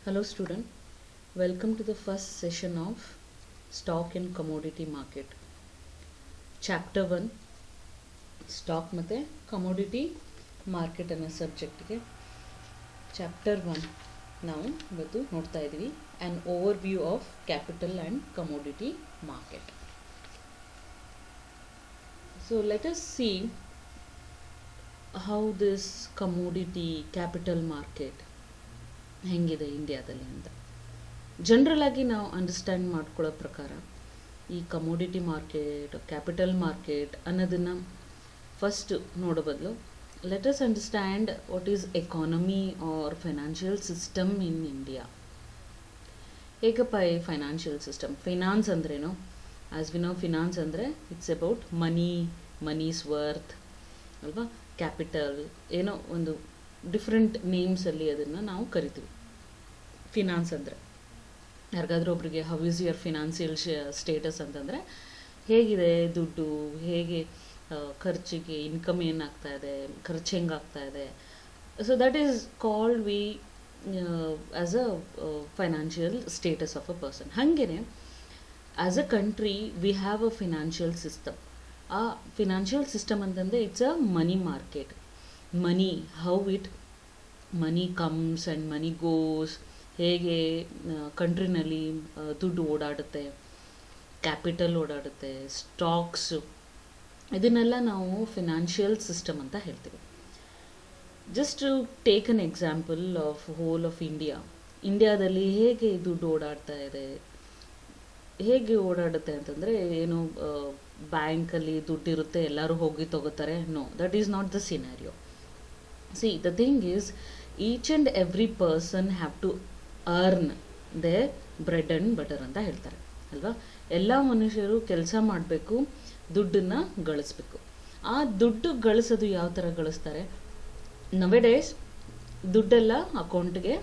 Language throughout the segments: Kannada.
Hello student, welcome to the first session of Stock and Commodity Market. Chapter 1 Stock ಮತ್ತೆ Commodity Market ಅನ್ನೋ ಸಬ್ಜೆಕ್ಟ್ಗೆ ಚಾಪ್ಟರ್ 1 ನಾವು ಇವತ್ತು ನೋಡ್ತಾ ಇದ್ದೀವಿ an overview of capital and commodity market. So let us see how this commodity capital market ಹೆಂಗಿದೆ ಇಂಡಿಯಾದಲ್ಲಿ ಅಂತ. ಜನರಲ್ ಆಗಿ ನಾವು ಅಂಡರ್ಸ್ಟ್ಯಾಂಡ್ ಮಾಡ್ಕೊಳ್ಳೋ ಪ್ರಕಾರ ಈ ಕಮೋಡಿಟಿ ಮಾರ್ಕೆಟ್ ಕ್ಯಾಪಿಟಲ್ ಮಾರ್ಕೆಟ್ ಅನ್ನೋದನ್ನು ಫಸ್ಟ್ ನೋಡೋ ಬದಲು let us understand what is economy or financial system in India. ಹೇಗಪ್ಪ ಈ ಫೈನಾನ್ಷಿಯಲ್ ಸಿಸ್ಟಮ್? ಫೈನಾನ್ಸ್ ಅಂದ್ರೇನು? ಆಸ್ ವಿ ನೋ ಫಿನಾನ್ಸ್ ಅಂದರೆ ಇಟ್ಸ್ ಅಬೌಟ್ ಮನೀಸ್ ವರ್ತ್ ಅಲ್ವಾ, ಕ್ಯಾಪಿಟಲ್ ಏನೋ ಒಂದು ಡಿಫ್ರೆಂಟ್ ನೇಮ್ಸಲ್ಲಿ ಅದನ್ನು ನಾವು ಕರಿತೀವಿ. ಫಿನಾನ್ಸ್ ಅಂದರೆ ಯಾರಿಗಾದ್ರೂ ಒಬ್ರಿಗೆ how is your financial status ಅಂತಂದರೆ ಹೇಗಿದೆ ದುಡ್ಡು, ಹೇಗೆ ಖರ್ಚಿಗೆ ಇನ್ಕಮ್ ಏನಾಗ್ತಾ ಇದೆ, ಖರ್ಚು ಹೆಂಗಾಗ್ತಾ ಇದೆ. So that is called we as a financial status of a person. ಹಾಗೇ as a country we have a financial system. ಆ ಫಿನಾನ್ಷಿಯಲ್ ಸಿಸ್ಟಮ್ ಅಂತಂದರೆ it's a money market. Money, how it money comes and money goes, ಹೇಗೆ ಕಂಟ್ರಿನಲ್ಲಿ ದುಡ್ಡು ಓಡಾಡುತ್ತೆ, ಕ್ಯಾಪಿಟಲ್ ಓಡಾಡುತ್ತೆ, ಸ್ಟಾಕ್ಸು, ಇದನ್ನೆಲ್ಲ ನಾವು ಫಿನಾನ್ಷಿಯಲ್ ಸಿಸ್ಟಮ್ ಅಂತ ಹೇಳ್ತೀವಿ. Just to take an example of whole of ಇಂಡಿಯಾದಲ್ಲಿ ಹೇಗೆ ದುಡ್ಡು ಓಡಾಡ್ತಾ ಇದೆ, ಹೇಗೆ ಓಡಾಡುತ್ತೆ ಅಂತಂದರೆ ಏನು ಬ್ಯಾಂಕಲ್ಲಿ ದುಡ್ಡಿರುತ್ತೆ ಎಲ್ಲರೂ ಹೋಗಿ ತಗೋತಾರೆ? No, that is not the scenario. See, the thing is each and every person have to earn their bread and butter ಅಂತ ಹೇಳ್ತಾರೆ ಅಲ್ವಾ. ಎಲ್ಲ ಮನುಷ್ಯರು ಕೆಲಸ ಮಾಡಬೇಕು, ದುಡ್ಡನ್ನು ಗಳಿಸ್ಬೇಕು. ಆ ದುಡ್ಡು ಗಳಿಸೋದು ಯಾವ ಥರ ಗಳಿಸ್ತಾರೆ? ನವೆಡೇಸ್ ದುಡ್ಡೆಲ್ಲ ಅಕೌಂಟ್ಗೆ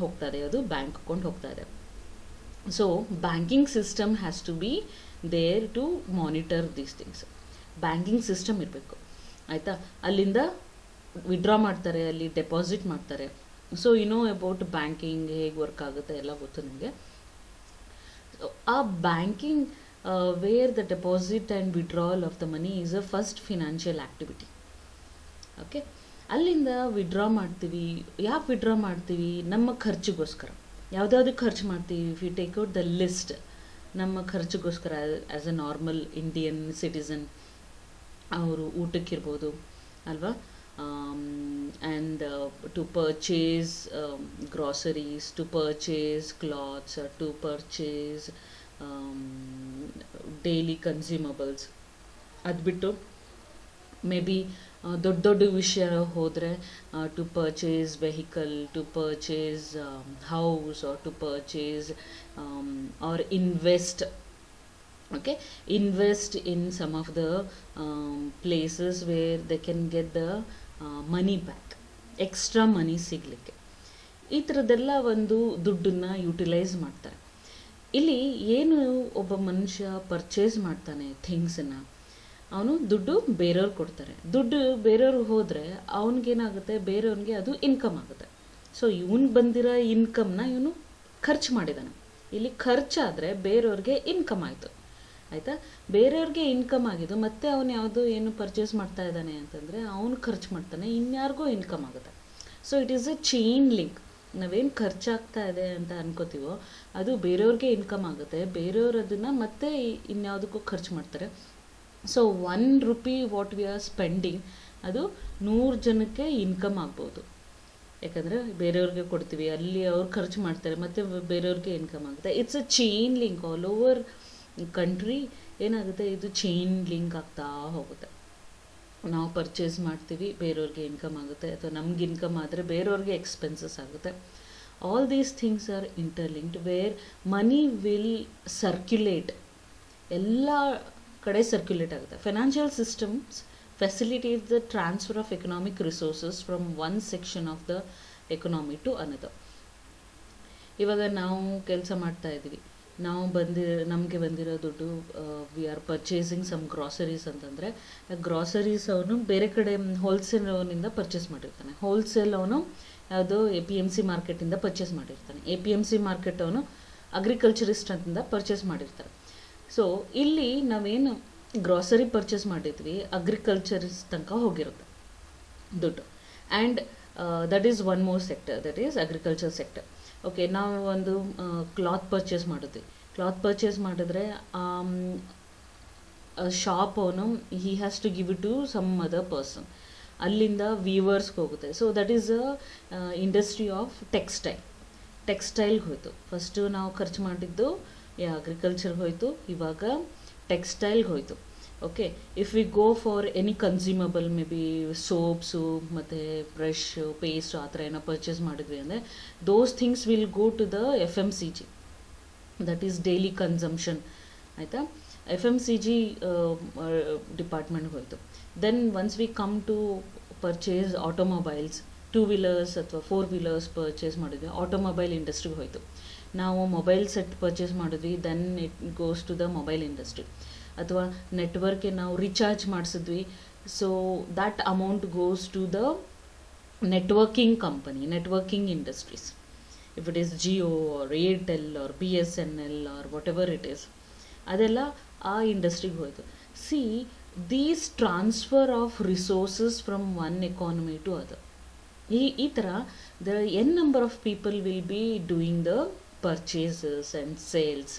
ಹೋಗ್ತಾ ಇದೆ, ಅದು ಬ್ಯಾಂಕ್ ಅಕೌಂಟ್ ಹೋಗ್ತಾ ಇದೆ. So banking system has to be there to monitor these things. Banking system ಇರಬೇಕು, ಆಯಿತಾ. ಅಲ್ಲಿಂದ ವಿಡ್ರಾ ಮಾಡ್ತಾರೆ, ಅಲ್ಲಿ ಡೆಪಾಸಿಟ್ ಮಾಡ್ತಾರೆ. So you know about banking ಹೇಗೆ ವರ್ಕ್ ಆಗುತ್ತೆ ಎಲ್ಲ ಗೊತ್ತು ನಿಮಗೆ. ಆ banking where the deposit and withdrawal of the money is a first financial activity. Okay, ಅಲ್ಲಿಂದ ವಿಡ್ರಾ ಮಾಡ್ತೀವಿ. ಯಾಕೆ ವಿಡ್ರಾ ಮಾಡ್ತೀವಿ? ನಮ್ಮ ಖರ್ಚಿಗೋಸ್ಕರ. ಯಾವುದ್ಯಾವುದಕ್ಕೆ ಖರ್ಚು ಮಾಡ್ತೀವಿ? We take out the list. ನಮ್ಮ ಖರ್ಚಿಗೋಸ್ಕರ as a normal Indian citizen ಅವರು ಊಟಕ್ಕಿರ್ಬೋದು ಅಲ್ವಾ, and to purchase groceries, to purchase clothes, to purchase daily consumables. ಅದು ಬಿಟ್ಟು ಮೇ ಬಿ ದೊಡ್ಡ ದೊಡ್ಡ ವಿಷಯ ಹೋದರೆ to purchase vehicle, to purchase house, or to purchase or invest. Okay, invest in some of the places where they can get the money back, extra money ಸಿಗಲಿಕ್ಕೆ. ಈ ಥರದ್ದೆಲ್ಲ ಒಂದು ದುಡ್ಡನ್ನು ಯುಟಿಲೈಸ್ ಮಾಡ್ತಾರೆ. ಇಲ್ಲಿ ಏನು ಒಬ್ಬ ಮನುಷ್ಯ ಪರ್ಚೇಸ್ ಮಾಡ್ತಾನೆ ಥಿಂಗ್ಸನ್ನು, ಅವನು ದುಡ್ಡು ಬೇರೆಯವ್ರು ಕೊಡ್ತಾರೆ. ದುಡ್ಡು ಬೇರೆಯವ್ರಿಗೆ ಹೋದರೆ ಅವನಿಗೇನಾಗುತ್ತೆ, ಬೇರೆಯವ್ರಿಗೆ ಅದು ಇನ್ಕಮ್ ಆಗುತ್ತೆ. ಸೊ ಇವನು ಬಂದಿರೋ ಇನ್ಕಮ್ನ ಇವನು ಖರ್ಚು ಮಾಡಿದ್ದಾನೆ. ಇಲ್ಲಿ ಖರ್ಚಾದರೆ ಬೇರೆಯವ್ರಿಗೆ ಇನ್ಕಮ್ ಆಯಿತು, ಆಯಿತಾ. ಬೇರೆಯವ್ರಿಗೆ ಇನ್ಕಮ್ ಆಗಿದ್ದು ಮತ್ತೆ ಅವನು ಯಾವುದೋ ಏನು ಪರ್ಚೇಸ್ ಮಾಡ್ತಾ ಇದ್ದಾನೆ ಅಂತಂದರೆ ಅವನು ಖರ್ಚು ಮಾಡ್ತಾನೆ, ಇನ್ಯಾರಿಗೋ ಇನ್ಕಮ್ ಆಗುತ್ತೆ. So it is a chain link. ನಾವೇನು ಖರ್ಚಾಗ್ತಾ ಇದೆ ಅಂತ ಅನ್ಕೋತೀವೋ ಅದು ಬೇರೆಯವ್ರಿಗೆ ಇನ್ಕಮ್ ಆಗುತ್ತೆ, ಬೇರೆಯವ್ರು ಅದನ್ನು ಮತ್ತೆ ಇನ್ಯಾವುದಕ್ಕೂ ಖರ್ಚು ಮಾಡ್ತಾರೆ. So 1 rupee what we are spending ಅದು 100 ಜನಕ್ಕೆ ಇನ್ಕಮ್ ಆಗ್ಬೋದು. ಯಾಕಂದರೆ ಬೇರೆಯವ್ರಿಗೆ ಕೊಡ್ತೀವಿ, ಅಲ್ಲಿ ಅವ್ರು ಖರ್ಚು ಮಾಡ್ತಾರೆ, ಮತ್ತು ಬೇರೆಯವ್ರಿಗೆ ಇನ್ಕಮ್ ಆಗುತ್ತೆ. It's a chain link all over country. ಏನಾಗುತ್ತೆ, ಇದು ಚೈನ್ ಲಿಂಕ್ ಆಗ್ತಾ ಹೋಗುತ್ತೆ. ನಾವು ಪರ್ಚೇಸ್ ಮಾಡ್ತೀವಿ, ಬೇರೆಯವ್ರಿಗೆ ಇನ್ಕಮ್ ಆಗುತ್ತೆ, ಅಥವಾ ನಮ್ಗೆ ಇನ್ಕಮ್ ಆದರೆ ಬೇರೆಯವ್ರಿಗೆ ಎಕ್ಸ್ಪೆನ್ಸಸ್ ಆಗುತ್ತೆ. All these things are interlinked where money will circulate, ಎಲ್ಲ ಕಡೆ ಸರ್ಕ್ಯುಲೇಟ್ ಆಗುತ್ತೆ. Financial systems facilitate the transfer of economic resources from one section of the economy to another. ಇವಾಗ ನಾವು ಕೆಲಸ ಮಾಡ್ತಾ ಇದ್ದೀವಿ, ನಾವು ನಮಗೆ ಬಂದಿರೋ ದುಡ್ಡು we are purchasing some groceries ಅಂತಂದರೆ, ಗ್ರಾಸರೀಸ್ ಅವನು ಬೇರೆ ಕಡೆ ಹೋಲ್ಸೇಲ್ ಅವನಿಂದ ಪರ್ಚೇಸ್ ಮಾಡಿರ್ತಾನೆ. ಹೋಲ್ಸೇಲ್ ಅವನು ಯಾವುದು APMC ಮಾರ್ಕೆಟಿಂದ ಪರ್ಚೇಸ್ ಮಾಡಿರ್ತಾನೆ. APMC ಮಾರ್ಕೆಟ್ ಅವನು ಅಗ್ರಿಕಲ್ಚರಿಸ್ಟ್ ಅಂತ ಪರ್ಚೇಸ್ ಮಾಡಿರ್ತಾರೆ. ಸೊ ಇಲ್ಲಿ ನಾವೇನು ಗ್ರಾಸರಿ ಪರ್ಚೇಸ್ ಮಾಡಿದ್ವಿ ಅಗ್ರಿಕಲ್ಚರಿಸ್ಟ್ ತನಕ ಹೋಗಿರುತ್ತೆ ದುಡ್ಡು. And that is one more sector, that is agriculture sector. Okay, ನಾವು ಒಂದು ಕ್ಲಾತ್ ಪರ್ಚೇಸ್ ಮಾಡಿದ್ವಿ. ಕ್ಲಾತ್ ಪರ್ಚೇಸ್ ಮಾಡಿದ್ರೆ ಶಾಪ್ ಅವನು he has to give it to some other person, ಅಲ್ಲಿಂದ ವೀವರ್ಸ್ಗೆ ಹೋಗುತ್ತೆ. So that is a industry of ಟೆಕ್ಸ್ಟೈಲ್ಗೆ ಹೋಯಿತು. ಫಸ್ಟು ನಾವು ಖರ್ಚು ಮಾಡಿದ್ದು ಅಗ್ರಿಕಲ್ಚರ್ಗೆ ಹೋಯಿತು, ಇವಾಗ ಟೆಕ್ಸ್ಟೈಲ್ಗೆ ಹೋಯಿತು. Okay, if we go for any consumable, maybe soaps ಮತ್ತು ಬ್ರಷ್, ಪೇಸ್ಟ್ ಆ ಥರ ಏನೋ ಪರ್ಚೇಸ್ ಮಾಡಿದ್ವಿ ಅಂದರೆ those things will go to the FMCG, that is daily consumption. ಆಯಿತಾ, FMCG ಡಿಪಾರ್ಟ್ಮೆಂಟ್ಗೆ ಹೋಯಿತು. Then once we come to purchase automobiles, 2 wheelers ಅಥವಾ 4 ವೀಲರ್ಸ್ ಪರ್ಚೇಸ್ ಮಾಡಿದ್ವಿ, ಆಟೋಮೊಬೈಲ್ ಇಂಡಸ್ಟ್ರಿಗೆ ಹೋಯಿತು. ನಾವು ಮೊಬೈಲ್ ಸೆಟ್ ಪರ್ಚೇಸ್ ಮಾಡಿದ್ವಿ, then it goes to the mobile industry. ಅಥವಾ ನೆಟ್ವರ್ಕ್ಗೆ ನಾವು ರಿಚಾರ್ಜ್ ಮಾಡಿಸಿದ್ವಿ, so that amount goes to the networking company, networking industries. If it is Jio or Airtel or BSNL or whatever it is, ಅದೆಲ್ಲ ಆ ಇಂಡಸ್ಟ್ರಿಗೆ ಹೋಯಿತು. See these transfer of resources from one economy to other. ಈ ಥರ the n number of people will be doing the purchases and sales.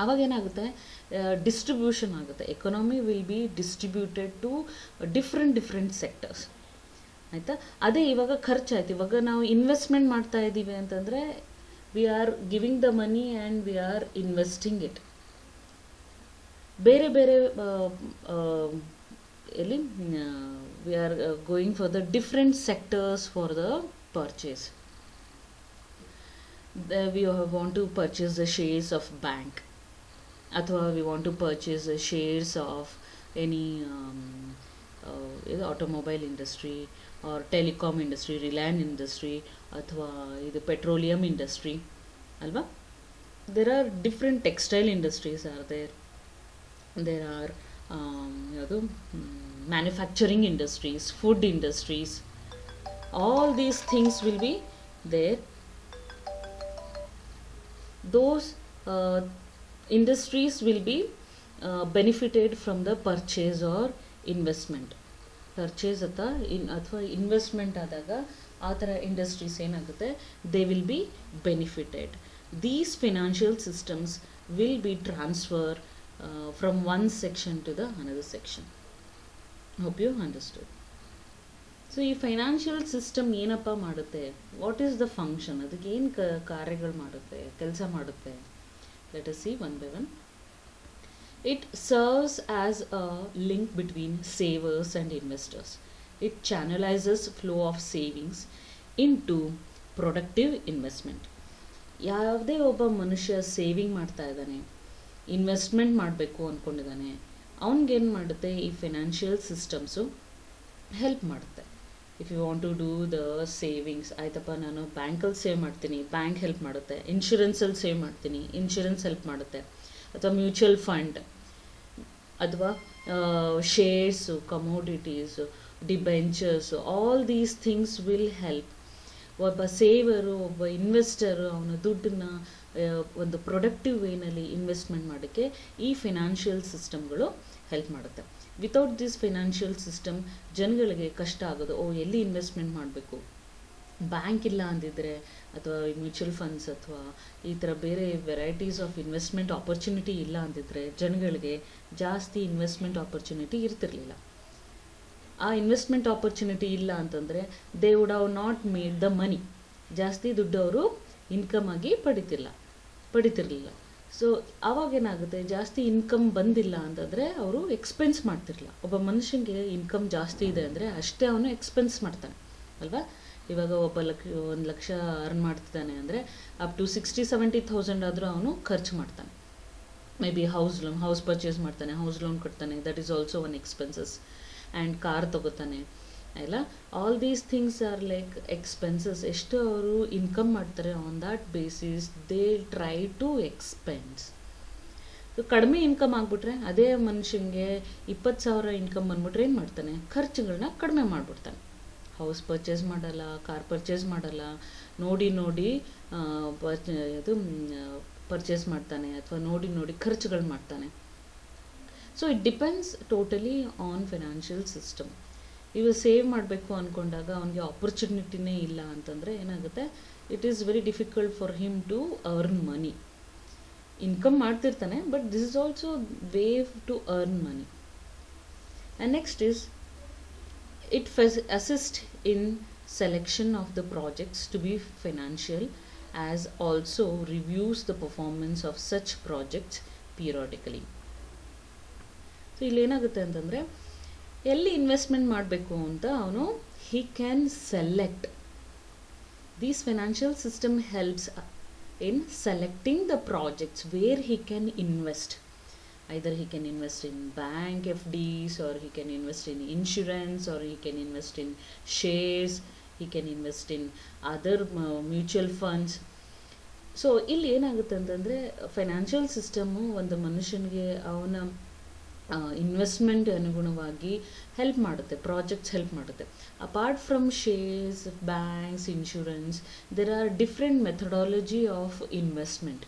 ಅವಾಗೇನಾಗುತ್ತೆ, ಡಿಸ್ಟ್ರಿಬ್ಯೂಷನ್ ಆಗುತ್ತೆ. Economy will be distributed to different sectors. ಆಯಿತಾ, ಅದೇ ಇವಾಗ ಖರ್ಚಾಯ್ತು. ಇವಾಗ ನಾವು ಇನ್ವೆಸ್ಟ್ಮೆಂಟ್ ಮಾಡ್ತಾ ಇದ್ದೀವಿ ಅಂತಂದರೆ we are giving the money and we are investing it. ಬೇರೆ ಎಲ್ಲಿ we are going for the different sectors for the purchase. We want to purchase the shares of bank, ಅಥವಾ we want to purchase the shares of any automobile industry or telecom industry, Reliance industry, ಅಥವಾ ಇದು petroleum industry ಅಲ್ವಾ. there are different textile industries are there are ಯಾವುದು manufacturing industries, food industries, all these things will be there. Those industries will be benefited from the purchase or investment. Purchase ಅಥವಾ ಇನ್ವೆಸ್ಟ್ಮೆಂಟ್ ಆದಾಗ ಆ ಥರ ಇಂಡಸ್ಟ್ರೀಸ್ ಏನಾಗುತ್ತೆ, they will be benefited. These financial systems will be transferred from one section to the another section. Hope you understood. So ಈ ಫೈನಾನ್ಷಿಯಲ್ ಸಿಸ್ಟಮ್ ಏನಪ್ಪ ಮಾಡುತ್ತೆ, ವಾಟ್ ಈಸ್ ದ ಫಂಕ್ಷನ್, ಅದಕ್ಕೆ ಏನು ಕಾರ್ಯಗಳು ಮಾಡುತ್ತೆ, ಕೆಲಸ ಮಾಡುತ್ತೆ, let us see one by one. It serves as a link between savers and investors. It channelises flow of savings in to productive investment. ಯಾವುದೇ ಒಬ್ಬ ಮನುಷ್ಯ ಸೇವಿಂಗ್ ಮಾಡ್ತಾ ಇದ್ದಾನೆ, ಇನ್ವೆಸ್ಟ್ಮೆಂಟ್ ಮಾಡಬೇಕು ಅಂದ್ಕೊಂಡಿದ್ದಾನೆ, ಅವನಿಗೇನು ಮಾಡುತ್ತೆ ಈ ಫೈನಾನ್ಷಿಯಲ್ ಸಿಸ್ಟಮ್ಸು ಹೆಲ್ಪ್ ಮಾಡುತ್ತೆ. If you want to do the savings, ಆಯ್ತಪ್ಪ ನಾನು ಬ್ಯಾಂಕಲ್ಲಿ ಸೇವ್ ಮಾಡ್ತೀನಿ, ಬ್ಯಾಂಕ್ ಹೆಲ್ಪ್ ಮಾಡುತ್ತೆ. ಇನ್ಶೂರೆನ್ಸಲ್ಲಿ ಸೇವ್ ಮಾಡ್ತೀನಿ, ಇನ್ಶೂರೆನ್ಸ್ ಹೆಲ್ಪ್ ಮಾಡುತ್ತೆ. ಅಥವಾ ಮ್ಯೂಚುವಲ್ ಫಂಡ್, ಅಥವಾ shares, commodities, debentures, all these things will help. ಒಬ್ಬ ಸೇವರು, ಒಬ್ಬ ಇನ್ವೆಸ್ಟರು ಅವನ ದುಡ್ಡನ್ನ ಒಂದು ಪ್ರೊಡಕ್ಟಿವ್ ವೇನಲ್ಲಿ ಇನ್ವೆಸ್ಟ್ಮೆಂಟ್ ಮಾಡೋಕ್ಕೆ ಈ ಫೈನಾನ್ಷಿಯಲ್ ಸಿಸ್ಟಮ್ಗಳು ಹೆಲ್ಪ್ ಮಾಡುತ್ತೆ. ವಿತೌಟ್ ದಿಸ್ ಫೈನಾನ್ಷಿಯಲ್ ಸಿಸ್ಟಮ್ ಜನಗಳಿಗೆ ಕಷ್ಟ ಆಗೋದು. ಎಲ್ಲಿ ಇನ್ವೆಸ್ಟ್ಮೆಂಟ್ ಮಾಡಬೇಕು, ಬ್ಯಾಂಕ್ ಇಲ್ಲ ಅಂದಿದ್ರೆ, ಅಥವಾ ಮ್ಯೂಚುವಲ್ ಫಂಡ್ಸ್ ಅಥವಾ ಈ ಥರ ಬೇರೆ ವೆರೈಟೀಸ್ ಆಫ್ ಇನ್ವೆಸ್ಟ್ಮೆಂಟ್ ಆಪರ್ಚುನಿಟಿ ಇಲ್ಲ ಅಂದಿದ್ರೆ ಜನಗಳಿಗೆ ಜಾಸ್ತಿ ಇನ್ವೆಸ್ಟ್ಮೆಂಟ್ ಆಪರ್ಚುನಿಟಿ ಇರ್ತಿರಲಿಲ್ಲ. ಆ ಇನ್ವೆಸ್ಟ್ಮೆಂಟ್ ಆಪರ್ಚುನಿಟಿ ಇಲ್ಲ ಅಂತಂದರೆ they would have not made the money. ಜಾಸ್ತಿ ದುಡ್ಡು ಅವರು ಇನ್ಕಮ್ ಆಗಿ ಪಡಿತಿರಲಿಲ್ಲ. ಸೊ ಆವಾಗೇನಾಗುತ್ತೆ, ಜಾಸ್ತಿ ಇನ್ಕಮ್ ಬಂದಿಲ್ಲ ಅಂತಂದರೆ ಅವರು ಎಕ್ಸ್ಪೆನ್ಸ್ ಮಾಡ್ತಿರಲಿಲ್ಲ. ಒಬ್ಬ ಮನುಷ್ಯನಿಗೆ ಇನ್ಕಮ್ ಜಾಸ್ತಿ ಇದೆ ಅಂದರೆ ಅಷ್ಟೇ ಅವನು ಎಕ್ಸ್ಪೆನ್ಸ್ ಮಾಡ್ತಾನೆ ಅಲ್ವಾ. ಇವಾಗ ಒಬ್ಬ 1 ಲಕ್ಷ ಅರ್ನ್ ಮಾಡ್ತಿದ್ದಾನೆ ಅಂದರೆ ಅಪ್ ಟು 60,000-70,000 ಆದರೂ ಅವನು ಖರ್ಚು ಮಾಡ್ತಾನೆ. ಮೇ ಬಿ ಹೌಸ್ ಪರ್ಚೇಸ್ ಮಾಡ್ತಾನೆ, ಹೌಸ್ ಲೋನ್ ಕಟ್ತಾನೆ, that is also one expenses. And car ತೊಗೋತಾನೆ ಅಲ್ಲ. All these things are like expenses. ಎಷ್ಟು ಅವರು ಇನ್ಕಮ್ ಮಾಡ್ತಾರೆ, on that basis they try to expense. ಕಡಿಮೆ ಇನ್ಕಮ್ ಆಗಿಬಿಟ್ರೆ, ಅದೇ ಮನುಷ್ಯನಿಗೆ 20,000 ಇನ್ಕಮ್ ಬಂದ್ಬಿಟ್ರೆ ಏನು ಮಾಡ್ತಾನೆ, ಖರ್ಚುಗಳನ್ನ ಕಡಿಮೆ ಮಾಡಿಬಿಡ್ತಾನೆ ಹೌಸ್ ಪರ್ಚೇಸ್ ಮಾಡಲ್ಲ, ಕಾರ್ ಪರ್ಚೇಸ್ ಮಾಡಲ್ಲ, ನೋಡಿ ನೋಡಿ ಅದು ಪರ್ಚೇಸ್ ಮಾಡ್ತಾನೆ, ಅಥವಾ ನೋಡಿ ನೋಡಿ ಖರ್ಚುಗಳು ಮಾಡ್ತಾನೆ. So it depends totally on financial system. ಇವಾಗ ಸೇವ್ ಮಾಡಬೇಕು ಅಂದ್ಕೊಂಡಾಗ ಅವನಿಗೆ ಆಪರ್ಚುನಿಟಿನೇ ಇಲ್ಲ ಅಂತಂದರೆ ಏನಾಗುತ್ತೆ, it is very difficult for him to earn money. Income ಮಾಡ್ತಿರ್ತಾನೆ, but this is also way to earn money. And next is it assist in selection of the projects to be financial, as also reviews the performance of such projects periodically. So ಇಲ್ಲೇನಾಗುತ್ತೆ ಅಂತಂದರೆ, ಎಲ್ಲಿ ಇನ್ವೆಸ್ಟ್ಮೆಂಟ್ ಮಾಡಬೇಕು ಅಂತ ಅವನು he can select. This financial system helps in selecting the projects where he can invest. Either he can invest in bank FDs, or he can invest in insurance, or he can invest in shares, he can invest in other mutual funds. So ಇಲ್ಲಿ ಏನಾಗುತ್ತೆ ಅಂತಂದರೆ, ಫೈನಾನ್ಷಿಯಲ್ ಸಿಸ್ಟಮು ಒಂದು ಮನುಷ್ಯನಿಗೆ ಅವನ ಇನ್ವೆಸ್ಟ್ಮೆಂಟ್ ಅನುಗುಣವಾಗಿ ಹೆಲ್ಪ್ ಮಾಡುತ್ತೆ, ಪ್ರಾಜೆಕ್ಟ್ಸ್ ಹೆಲ್ಪ್ ಮಾಡುತ್ತೆ. Apart from shares, banks, insurance, there are different methodology of investment.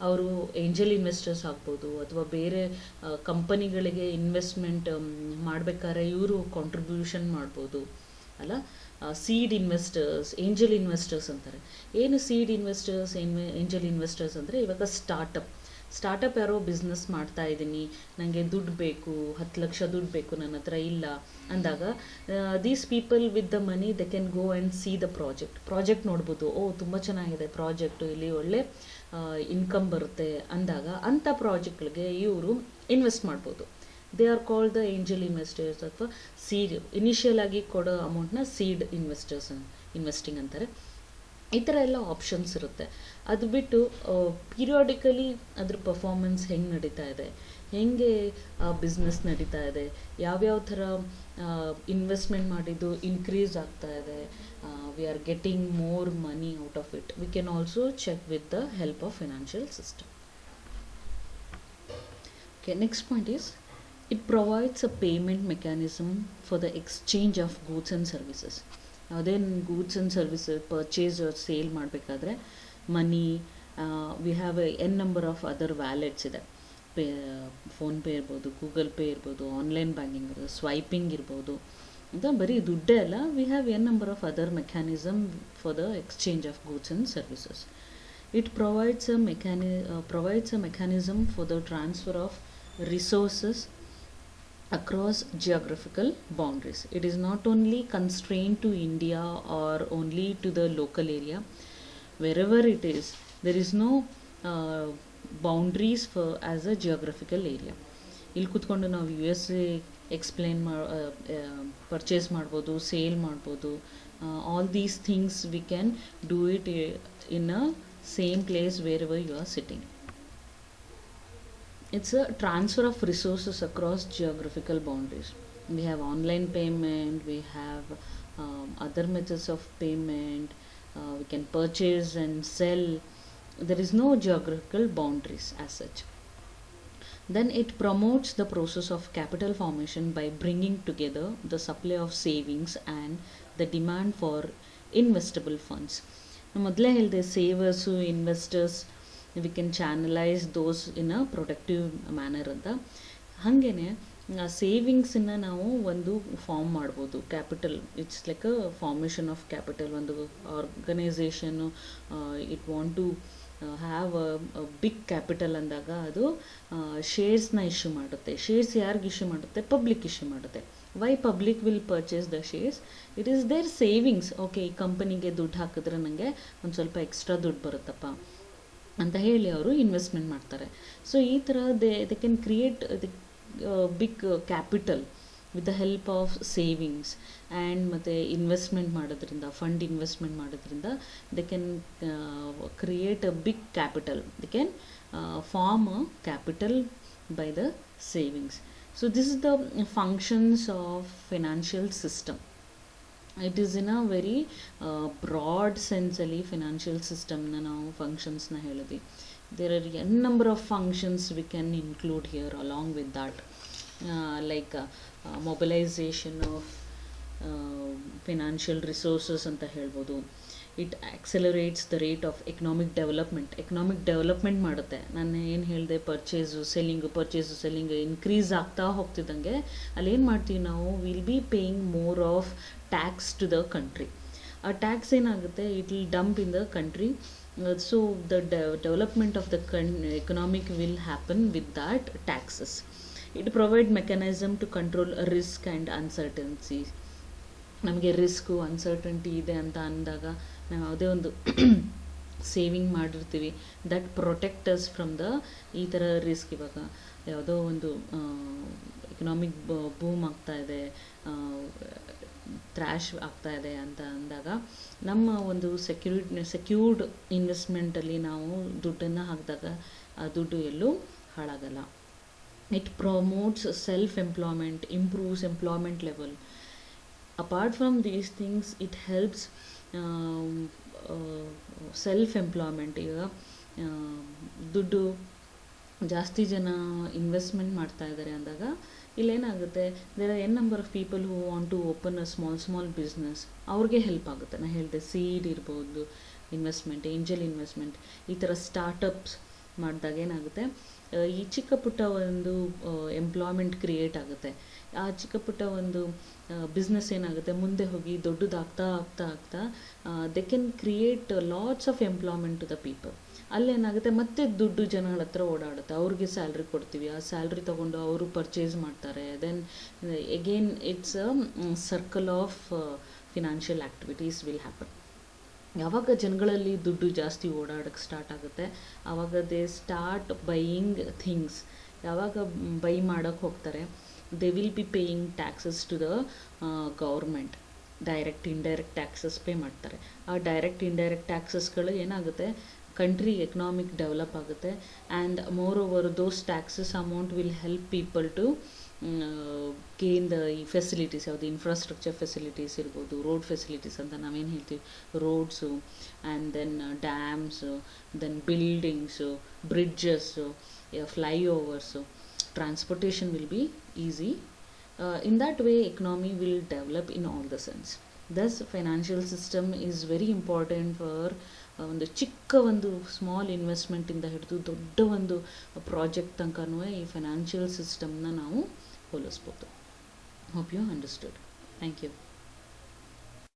ಅವರು ಏಂಜಲ್ ಇನ್ವೆಸ್ಟರ್ಸ್ ಆಗ್ಬೋದು, ಅಥವಾ ಬೇರೆ ಕಂಪನಿಗಳಿಗೆ ಇನ್ವೆಸ್ಟ್ಮೆಂಟ್ ಮಾಡಬೇಕಾದ್ರೆ ಇವರು ಕಾಂಟ್ರಿಬ್ಯೂಷನ್ ಮಾಡ್ಬೋದು ಅಲ್ಲ. ಸೀಡ್ ಇನ್ವೆಸ್ಟರ್ಸ್, ಏಂಜಲ್ ಇನ್ವೆಸ್ಟರ್ಸ್ ಅಂತಾರೆ. ಏನು ಸೀಡ್ ಇನ್ವೆಸ್ಟರ್ಸ್, ಏಂಜಲ್ ಇನ್ವೆಸ್ಟರ್ಸ್ ಅಂದರೆ, ಇವಾಗ ಸ್ಟಾರ್ಟಪ್ ಯಾರೋ ಬಿಸ್ನೆಸ್ ಮಾಡ್ತಾ ಇದ್ದೀನಿ, ನನಗೆ ದುಡ್ಡು ಬೇಕು, 10 ಲಕ್ಷ ದುಡ್ಡು ಬೇಕು, ನನ್ನ ಹತ್ರ ಇಲ್ಲ ಅಂದಾಗ, these people with the money they can go and see the project ನೋಡ್ಬೋದು. ತುಂಬ ಚೆನ್ನಾಗಿದೆ ಪ್ರಾಜೆಕ್ಟು, ಇಲ್ಲಿ ಒಳ್ಳೆ ಇನ್ಕಮ್ ಬರುತ್ತೆ ಅಂದಾಗ ಅಂಥ ಪ್ರಾಜೆಕ್ಟ್ಗಳಿಗೆ ಇವರು ಇನ್ವೆಸ್ಟ್ ಮಾಡ್ಬೋದು. They are called the angel investors, ಅಥವಾ ಸೀಡ್, ಇನಿಷಿಯಲ್ ಆಗಿ ಕೊಡೋ ಅಮೌಂಟ್ನ ಸೀಡ್ ಇನ್ವೆಸ್ಟಿಂಗ್ ಅಂತಾರೆ. ಈ ಥರ ಎಲ್ಲ ಆಪ್ಷನ್ಸ್ ಇರುತ್ತೆ. ಅದು ಬಿಟ್ಟು ಪೀರಿಯಾಡಿಕಲಿ ಅದ್ರ ಪರ್ಫಾರ್ಮೆನ್ಸ್ ಹೆಂಗೆ ನಡೀತಾ ಇದೆ, ಹೇಗೆ ಬಿಸ್ನೆಸ್ ನಡೀತಾ ಇದೆ, ಯಾವ್ಯಾವ ಥರ ಇನ್ವೆಸ್ಟ್ಮೆಂಟ್ ಮಾಡಿದ್ದು ಇನ್ಕ್ರೀಸ್ ಆಗ್ತಾ ಇದೆ, we are getting more money out of it, we can also check with the help of financial system. Okay, next point is, it provides a payment mechanism for the exchange of goods and services. ಯಾವುದೇ goods and services purchase sale ಮಾಡಬೇಕಾದ್ರೆ money, we have an number of other wallets ಇದೆ. ಫೋನ್ಪೇ ಇರ್ಬೋದು, ಗೂಗಲ್ ಪೇ ಇರ್ಬೋದು, ಆನ್ಲೈನ್ ಬ್ಯಾಂಕಿಂಗ್ ಇರ್ಬೋದು, ಸ್ವೈಪಿಂಗ್ ಇರ್ಬೋದು, ಅಂತ ಬರೀ ದುಡ್ಡೇ ಅಲ್ಲ, ವಿ have an number of other mechanism for the exchange of goods and services. It provides a mechanism for the transfer of resources across geographical boundaries. It is not only constrained to India or only to the local area. Wherever it is, there is no boundaries for as a geographical area. ಇಲ್ಲಿ ಕೂತ್ಕೊಂಡು ನಾವು USA ಪರ್ಚೇಸ್ ಮಾಡ್ಬೋದು, ಸೇಲ್ ಮಾಡ್ಬೋದು. All these things we can do it in a same place wherever you are sitting. It's a transfer of resources across geographical boundaries. We have online payment, we have other methods of payment, we can purchase and sell. There is no geographical boundaries as such. Then it promotes the process of capital formation by bringing together the supply of savings and the demand for investable funds. ಮೊದಲೇ ಹೇಳಿದೆ, savers, investors, we can channelise those in a productive manner ಅಂತ. ಹಾಗೇ ಸೇವಿಂಗ್ಸನ್ನು ನಾವು ಒಂದು ಫಾರ್ಮ್ ಮಾಡ್ಬೋದು. Capital, it's like a formation of capital. ಒಂದು ಆರ್ಗನೈಸೇಷನ್ನು it want to have a big capital ಅಂದಾಗ ಅದು ಶೇರ್ಸ್ನ ಇಶ್ಯೂ ಮಾಡುತ್ತೆ. ಶೇರ್ಸ್ ಯಾರಿಗೆ ಇಶ್ಯೂ ಮಾಡುತ್ತೆ? ಪಬ್ಲಿಕ್ ಇಶ್ಯೂ ಮಾಡುತ್ತೆ. Why public will purchase the shares? It is their savings. Okay, ಈ ಕಂಪನಿಗೆ ದುಡ್ಡು ಹಾಕಿದ್ರೆ ನನಗೆ ಒಂದು ಸ್ವಲ್ಪ ಎಕ್ಸ್ಟ್ರಾ ದುಡ್ಡು ಬರುತ್ತಪ್ಪ ಅಂತ ಹೇಳಿ ಅವರು ಇನ್ವೆಸ್ಟ್ಮೆಂಟ್ ಮಾಡ್ತಾರೆ. ಸೊ ಈ ಥರ they can create the big capital with the help of savings. And ಮತ್ತು ಇನ್ವೆಸ್ಟ್ಮೆಂಟ್ ಮಾಡೋದ್ರಿಂದ, ಫಂಡ್ ಇನ್ವೆಸ್ಟ್ಮೆಂಟ್ ಮಾಡೋದ್ರಿಂದ they can create a big capital. They can form a capital by the savings. So this is the functions of financial system. It is in a very broad ಸೆನ್ಸಲ್ಲಿ ಫಿನಾನ್ಷಿಯಲ್ ಸಿಸ್ಟಮ್ನ ನಾವು ಫಂಕ್ಷನ್ಸ್ನ ಹೇಳಿದ್ವಿ. There are an number of functions we can include here along with that, like mobilisation of financial resources ಅಂತ ಹೇಳ್ಬೋದು. It accelerates the rate of economic development ಮಾಡುತ್ತೆ. ನಾನು ಏನು ಹೇಳಿದೆ, ಪರ್ಚೇಸು ಸೆಲ್ಲಿಂಗ್ ಇನ್ಕ್ರೀಸ್ ಆಗ್ತಾ ಹೋಗ್ತಿದ್ದಂಗೆ ಅಲ್ಲೇನು ಮಾಡ್ತೀವಿ ನಾವು, will be paying more of tax to the country. ಆ ಟ್ಯಾಕ್ಸ್ ಏನಾಗುತ್ತೆ, it will dump in the country. So the development of the economic will happen with that taxes. It provide mechanism to control risk and uncertainty. ನಮಗೆ ರಿಸ್ಕು ಅನ್ಸರ್ಟನ್ಟಿ ಇದೆ ಅಂತ ಅಂದಾಗ ನಾವು ಯಾವುದೇ ಒಂದು ಸೇವಿಂಗ್ ಮಾಡಿರ್ತೀವಿ, ದಟ್ ಪ್ರೊಟೆಕ್ಟಸ್ ಫ್ರಮ್ ದ ಈ ಥರ ರಿಸ್ಕ್. ಇವಾಗ ಯಾವುದೋ ಒಂದು ಎಕನಾಮಿಕ್ ಬೂಮ್ ಆಗ್ತಾ ಇದೆ, ಕ್ರ್ಯಾಶ್ ಆಗ್ತಾ ಇದೆ ಅಂತ ಅಂದಾಗ ನಮ್ಮ ಒಂದು ಸೆಕ್ಯೂರ್ಡ್ ಇನ್ವೆಸ್ಟ್ಮೆಂಟಲ್ಲಿ ನಾವು ದುಡ್ಡನ್ನು ಹಾಕಿದಾಗ ಆ ದುಡ್ಡು ಎಲ್ಲೂ ಹಾಳಾಗಲ್ಲ. It promotes self employment, improves employment level. Apart from these things it helps self employment. ಈಗ ದುಡ್ಡು ಜಾಸ್ತಿ ಜನ ಇನ್ವೆಸ್ಟ್ಮೆಂಟ್ ಮಾಡ್ತಾ ಇದ್ದಾರೆ ಅಂದಾಗ ಇಲ್ಲೇನಾಗುತ್ತೆ, there are an number of people who want to open a small business. ಅವ್ರಿಗೆ ಹೆಲ್ಪ್ ಆಗುತ್ತೆ. ನಾನು ಹೇಳಿದೆ, ಸೀಡ್ ಇರ್ಬೋದು, ಇನ್ವೆಸ್ಟ್ಮೆಂಟ್, ಏಂಜಲ್ ಇನ್ವೆಸ್ಟ್ಮೆಂಟ್, ಈ ಥರ ಸ್ಟಾರ್ಟಪ್ಸ್ ಮಾಡಿದಾಗ ಏನಾಗುತ್ತೆ, ಈ ಚಿಕ್ಕ ಪುಟ್ಟ ಒಂದು ಎಂಪ್ಲಾಯ್ಮೆಂಟ್ ಕ್ರಿಯೇಟ್ ಆಗುತ್ತೆ. ಆ ಚಿಕ್ಕ ಪುಟ್ಟ ಒಂದು ಬಿಸ್ನೆಸ್ ಏನಾಗುತ್ತೆ, ಮುಂದೆ ಹೋಗಿ ದೊಡ್ಡದಾಗ್ತಾ ಆಗ್ತಾ ಆಗ್ತಾ they can create lots of employment to the people. ಅಲ್ಲೇನಾಗುತ್ತೆ, ಮತ್ತೆ ದುಡ್ಡು ಜನಗಳ ಹತ್ರ ಓಡಾಡುತ್ತೆ, ಅವ್ರಿಗೆ ಸ್ಯಾಲ್ರಿ ಕೊಡ್ತೀವಿ, ಆ ಸ್ಯಾಲ್ರಿ ತೊಗೊಂಡು ಅವರು ಪರ್ಚೇಸ್ ಮಾಡ್ತಾರೆ. Then again it's a circle of financial activities will happen. ಯಾವಾಗ ಜನಗಳಲ್ಲಿ ದುಡ್ಡು ಜಾಸ್ತಿ ಓಡಾಡೋಕ್ಕೆ ಸ್ಟಾರ್ಟ್ ಆಗುತ್ತೆ, ಆವಾಗ ದೇ ಸ್ಟಾರ್ಟ್ ಬೈಯಿಂಗ್ ಥಿಂಗ್ಸ್. ಯಾವಾಗ ಬೈ ಮಾಡೋಕ್ಕೆ ಹೋಗ್ತಾರೆ, they will be paying taxes to the government. Direct indirect taxes pay ಮಾಡ್ತಾರೆ. ಆ ಡೈರೆಕ್ಟ್ ಇಂಡೈರೆಕ್ಟ್ ಟ್ಯಾಕ್ಸಸ್ಗಳು ಏನಾಗುತ್ತೆ, ಕಂಟ್ರಿ ಎಕನಾಮಿಕ್ ಡೆವಲಪ್ ಆಗುತ್ತೆ. And moreover those taxes amount will help people to gain the ಈ ಫೆಸಿಲಿಟೀಸ್. ಯಾವುದು ಇನ್ಫ್ರಾಸ್ಟ್ರಕ್ಚರ್ ಫೆಸಿಲಿಟೀಸ್ ಇರ್ಬೋದು, ರೋಡ್ ಫೆಸಿಲಿಟೀಸ್ ಅಂತ ನಾವೇನು ಹೇಳ್ತೀವಿ, roads and then dams, then buildings, bridges, flyovers, transportation will be easy. In that way economy will develop in all the sense. Thus financial system is very important for ಒಂದು ಚಿಕ್ಕ ಒಂದು ಸ್ಮಾಲ್ ಇನ್ವೆಸ್ಟ್ಮೆಂಟಿಂದ ಹಿಡಿದು ದೊಡ್ಡ ಒಂದು ಪ್ರಾಜೆಕ್ಟ್ ತನಕನೂ ಈ ಫೈನಾನ್ಷಿಯಲ್ ಸಿಸ್ಟಮ್ನ ನಾವು ಹೋಲಿಸ್ಬೋದು. Hope you understood. Thank you.